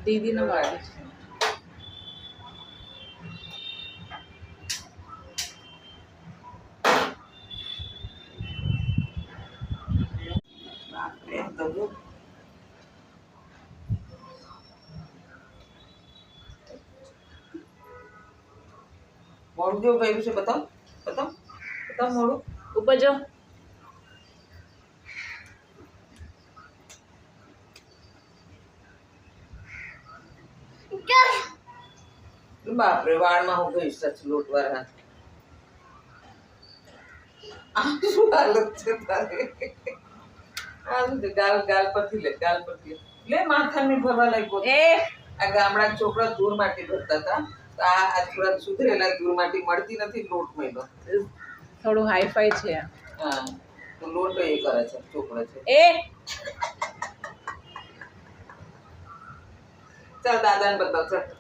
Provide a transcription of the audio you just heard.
दीदी ने वाड़ी मोड़ू जो भाई से बताओ बताओ बताओ मोड़ू ऊपर जाओ। बाप रे वाड़ में हो गई सच लोटवर है आंसू हालत से तारे आंसू गाल गाल पर थी ले माथा में भरवा लाग्यो ए આ ગામડા છોકરા દૂર માટી ભરતા હતા તો આ થોડા સુધરેલા દૂર માટી મળતી નથી લોટ મેલો થોડું હાઈફાઈ છે હા તો લોટ એ કરે છે છોકરા છે એ ચાલ દાદાને બતાવ ચાલ